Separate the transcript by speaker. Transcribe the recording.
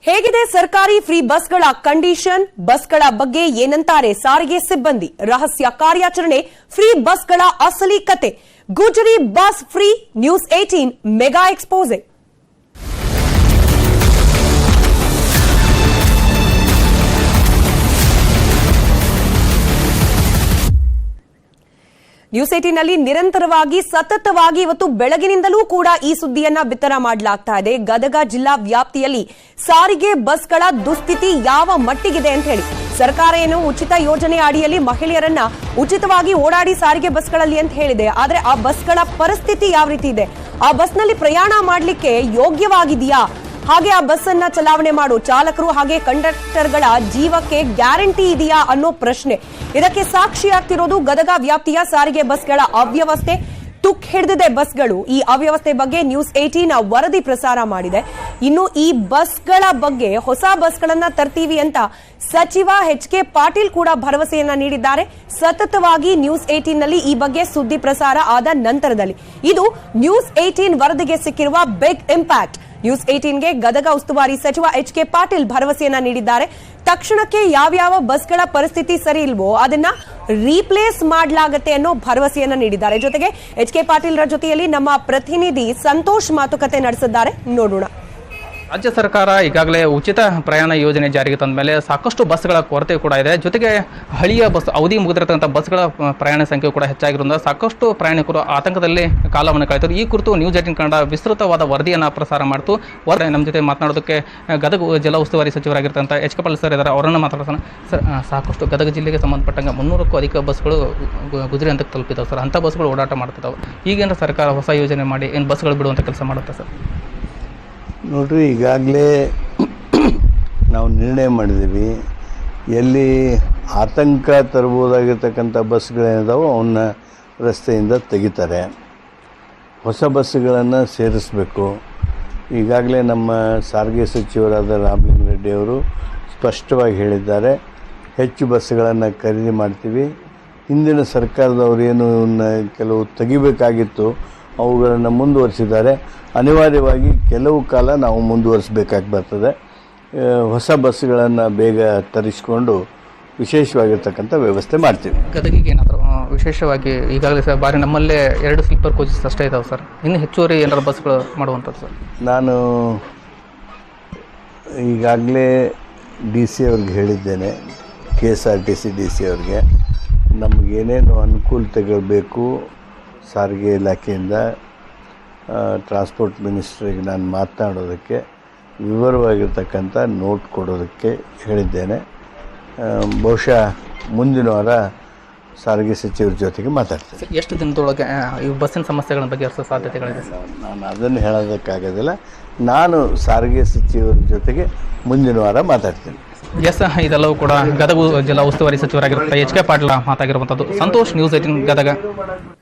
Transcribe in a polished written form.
Speaker 1: ಹೇಗಿದೆ ಸರ್ಕಾರಿ ಫ್ರೀ ಬಸ್ಗಳ ಕಂಡೀಷನ್? ಬಸ್ಗಳ ಬಗ್ಗೆ ಏನಂತಾರೆ ಸಾರಿಗೆ ಸಿಬ್ಬಂದಿ? ರಹಸ್ಯ ಕಾರ್ಯಾಚರಣೆ, ಫ್ರೀ ಬಸ್ಗಳ ಅಸಲಿ ಕತೆ. ಗುಜರಿ bus free, news 18 mega expose. News 18 ನಲ್ಲಿ ನಿರಂತರವಾಗಿ ಸತತವಾಗಿ ಇವತ್ತು ಬೆಳಗಿನಿಂದಲೂ ಕೂಡ ಈ ಸುದ್ದಿಯನ್ನ ಬಿತ್ತರ ಮಾಡಲಾಗ್ತಾ ಇದೆ. ಗದಗ ಜಿಲ್ಲಾ ವ್ಯಾಪ್ತಿಯಲ್ಲಿ ಸಾರಿಗೆ ಬಸ್ಗಳ ದುಸ್ಥಿತಿ ಯಾವ ಮಟ್ಟಿಗಿದೆ ಅಂತ ಹೇಳಿ ಸರ್ಕಾರ ಏನು ಉಚಿತ ಯೋಜನೆ ಅಡಿಯಲ್ಲಿ ಮಹಿಳೆಯರನ್ನ ಉಚಿತವಾಗಿ ಓಡಾಡಿ ಸಾರಿಗೆ ಬಸ್ಗಳಲ್ಲಿ ಅಂತ ಹೇಳಿದೆ. ಆದ್ರೆ ಆ ಬಸ್ಗಳ ಪರಿಸ್ಥಿತಿ ಯಾವ ರೀತಿ ಇದೆ? ಆ ಬಸ್ನಲ್ಲಿ ಪ್ರಯಾಣ ಮಾಡಲಿಕ್ಕೆ ಯೋಗ್ಯವಾಗಿದೆಯಾ? ಹಾಗೆ ಆ ಬಸ್ ಅನ್ನ ಚಲಾವಣೆ ಮಾಡೋ ಚಾಲಕರು ಹಾಗೆ ಕಂಡಕ್ಟರ್ಗಳ ಜೀವಕ್ಕೆ ಗ್ಯಾರಂಟಿ ಇದೆಯಾ ಅನ್ನೋ ಪ್ರಶ್ನೆ. ಇದಕ್ಕೆ ಸಾಕ್ಷಿಯಾಗ್ತಿರೋದು ಗದಗ ವ್ಯಾಪ್ತಿಯ ಸಾರಿಗೆ ಬಸ್ಗಳ ಅವ್ಯವಸ್ಥೆ. ತುಕ್ ಹಿಡಿದಿದೆ ಬಸ್ಗಳು. ಈ ಅವ್ಯವಸ್ಥೆ ಬಗ್ಗೆ ನ್ಯೂಸ್ 18 ವರದಿ ಪ್ರಸಾರ ಮಾಡಿದೆ. ಇನ್ನು ಈ ಬಸ್ಗಳ ಬಗ್ಗೆ ಹೊಸ ಬಸ್ಗಳನ್ನ ತರ್ತೀವಿ ಅಂತ ಸಚಿವ ಎಚ್.ಕೆ. ಪಾಟೀಲ್ ಕೂಡ ಭರವಸೆಯನ್ನ ನೀಡಿದ್ದಾರೆ. ಸತತವಾಗಿ ನ್ಯೂಸ್ 18 ನಲ್ಲಿ ಈ ಬಗ್ಗೆ ಸುದ್ದಿ ಪ್ರಸಾರ ಆದ ನಂತರದಲ್ಲಿ ಇದು ನ್ಯೂಸ್ 18 ವರದಿಗೆ ಸಿಕ್ಕಿರುವ ಬಿಗ್ ಇಂಪ್ಯಾಕ್ಟ್. ನ್ಯೂಸ್ 18ಗೆ ಗದಗ ಉಸ್ತುವಾರಿ ಸಚಿವ ಎಚ್.ಕೆ. ಪಾಟೀಲ್ ಭರವಸೆಯನ್ನ ನೀಡಿದ್ದಾರೆ. ತಕ್ಷಣಕ್ಕೆ ಯಾವ್ಯಾವ ಬಸ್ಗಳ ಪರಿಸ್ಥಿತಿ ಸರಿ ಇಲ್ವೋ ಅದನ್ನ ರೀಪ್ಲೇಸ್ ಮಾಡಲಾಗುತ್ತೆ ಅನ್ನೋ ಭರವಸೆಯನ್ನ ನೀಡಿದ್ದಾರೆ. ಜೊತೆಗೆ ಎಚ್.ಕೆ. ಪಾಟೀಲ್ರ ಜೊತೆಯಲ್ಲಿ ನಮ್ಮ ಪ್ರತಿನಿಧಿ ಸಂತೋಷ್ ಮಾತುಕತೆ ನಡೆಸಿದ್ದಾರೆ. ನೋಡೋಣ.
Speaker 2: ರಾಜ್ಯ ಸರ್ಕಾರ ಈಗಾಗಲೇ ಉಚಿತ ಪ್ರಯಾಣ ಯೋಜನೆ ಜಾರಿಗೆ ತಂದ ಮೇಲೆ ಸಾಕಷ್ಟು ಬಸ್ಗಳ ಕೊರತೆ ಕೂಡ ಇದೆ. ಜೊತೆಗೆ ಹಳೆಯ ಬಸ್ ಅವಧಿ ಮುಗಿದಿರತಕ್ಕಂಥ ಬಸ್ಗಳ ಪ್ರಯಾಣ ಸಂಖ್ಯೆ ಕೂಡ ಹೆಚ್ಚಾಗಿರೋದ್ರಿಂದ ಸಾಕಷ್ಟು ಪ್ರಯಾಣಿಕರು ಆತಂಕದಲ್ಲಿ ಕಾಲವನ್ನು ಕಳೆದರು. ಈ ಕುರಿತು ನ್ಯೂಸ್ 18 ಕನ್ನಡ ವಿಸ್ತೃತವಾದ ವರದಿಯನ್ನು ಪ್ರಸಾರ ಮಾಡಿತು. ನಮ್ಮ ಜೊತೆ ಮಾತನಾಡೋದಕ್ಕೆ ಗದಗ ಜಿಲ್ಲಾ ಉಸ್ತುವಾರಿ ಸಚಿವರಾಗಿರ್ತಕ್ಕಂಥ ಎಚ್.ಕೆ. ಪಾಟೀಲ್ ಸರ್ ಇದ್ದಾರೆ. ಅವರನ್ನು ಮಾತಾಡ್ತಾನೆ. ಸರ್, ಸಾಕಷ್ಟು ಗದಗ ಜಿಲ್ಲೆಗೆ ಸಂಬಂಧಪಟ್ಟಂಗೆ 300ಕ್ಕೂ ಅಧಿಕ ಬಸ್ಗಳು ಗುಜರಿ ಹಂತಕ್ಕೆ ತಲುಪಿದ್ದಾವೆ ಸರ್. ಅಂಥ ಬಸ್ಗಳು ಓಡಾಟ ಮಾಡ್ತಿದ್ದಾವೆ. ಈಗೇನು ಸರ್ಕಾರ ಹೊಸ ಯೋಜನೆ ಮಾಡಿ ಏನು ಬಸ್ಗಳು ಬಿಡುವಂಥ ಕೆಲಸ ಮಾಡುತ್ತೆ ಸರ್?
Speaker 3: ನೋಡ್ರಿ, ಈಗಾಗಲೇ ನಾವು ನಿರ್ಣಯ ಮಾಡಿದ್ದೀವಿ. ಎಲ್ಲಿ ಆತಂಕ ತರ್ಬೋದಾಗಿರ್ತಕ್ಕಂಥ ಬಸ್ಗಳೇನಿದಾವೋ ಅವನ್ನ ರಸ್ತೆಯಿಂದ ತೆಗಿತಾರೆ. ಹೊಸ ಬಸ್ಸುಗಳನ್ನು ಸೇರಿಸಬೇಕು. ಈಗಾಗಲೇ ನಮ್ಮ ಸಾರಿಗೆ ಸಚಿವರಾದ ರಾಮಲಿಂಗಾರೆಡ್ಡಿ ಅವರು ಸ್ಪಷ್ಟವಾಗಿ ಹೇಳಿದ್ದಾರೆ, ಹೆಚ್ಚು ಬಸ್ಸುಗಳನ್ನು ಖರೀದಿ ಮಾಡ್ತೀವಿ. ಹಿಂದಿನ ಸರ್ಕಾರದವರು ಏನು ಕೆಲವು ತೆಗಿಬೇಕಾಗಿತ್ತು ಅವುಗಳನ್ನು ಮುಂದುವರಿಸಿದ್ದಾರೆ. ಅನಿವಾರ್ಯವಾಗಿ ಕೆಲವು ಕಾಲ ನಾವು ಮುಂದುವರಿಸಬೇಕಾಗಿ ಬರ್ತದೆ. ಹೊಸ ಬಸ್ಸುಗಳನ್ನು ಬೇಗ ತರಿಸಿಕೊಂಡು ವಿಶೇಷವಾಗಿರ್ತಕ್ಕಂಥ ವ್ಯವಸ್ಥೆ ಮಾಡ್ತೀವಿ.
Speaker 2: ಗದಗಿಗೆ ಏನಾದರೂ ವಿಶೇಷವಾಗಿ ಈಗಾಗಲೇ ಬಾರಿ ನಮ್ಮಲ್ಲೇ 2 ಸ್ಲೀಪರ್ ಕೋಚಸ್ ಅಷ್ಟೇ ಇದಾವೆ ಸರ್. ಇನ್ನು ಹೆಚ್ಚುವರಿ ಏನಾದ್ರು ಬಸ್ಗಳು ಮಾಡುವಂಥದ್ದು ಸರ್?
Speaker 3: ನಾನು ಈಗಾಗಲೇ DC ಅವ್ರಿಗೆ ಹೇಳಿದ್ದೇನೆ, KSRTC DC ಅವ್ರಿಗೆ, ನಮಗೇನೇನು ಅನುಕೂಲತೆಗಳು ಬೇಕು ಸಾರಿಗೆ ಇಲಾಖೆಯಿಂದ ಟ್ರಾನ್ಸ್ಪೋರ್ಟ್ ಮಿನಿಸ್ಟ್ರಿಗೆ ನಾನು ಮಾತನಾಡೋದಕ್ಕೆ ವಿವರವಾಗಿರ್ತಕ್ಕಂಥ ನೋಟ್ ಕೊಡೋದಕ್ಕೆ ಹೇಳಿದ್ದೇನೆ. ಬಹುಶಃ ಮುಂದಿನ ವಾರ ಸಾರಿಗೆ ಸಚಿವರ ಜೊತೆಗೆ ಮಾತಾಡ್ತೇನೆ.
Speaker 2: ಎಷ್ಟು ದಿನದೊಳಗೆ ಈ ಬಸ್ಸಿನ ಸಮಸ್ಯೆಗಳ ಬಗೆಹರಿಸೋ ಸಾಧ್ಯತೆಗಳಿದೆ ಸರ್?
Speaker 3: ನಾನು ಅದನ್ನು ಹೇಳೋದಕ್ಕಾಗೋದಿಲ್ಲ. ನಾನು ಸಾರಿಗೆ ಸಚಿವರ ಜೊತೆಗೆ ಮುಂದಿನ ವಾರ ಮಾತಾಡ್ತೀನಿ.
Speaker 2: ಎಸ್, ಇದೆಲ್ಲವೂ ಕೂಡ ಗದಗ ಜಿಲ್ಲಾ ಉಸ್ತುವಾರಿ ಸಚಿವರಾಗಿರುವ ಎಚ್.ಕೆ. ಪಾಟೀಲ್ ಮಾತಾಗಿರುವಂಥದ್ದು. ಸಂತೋಷ್, ನ್ಯೂಸ್ 18 ಗದಗ.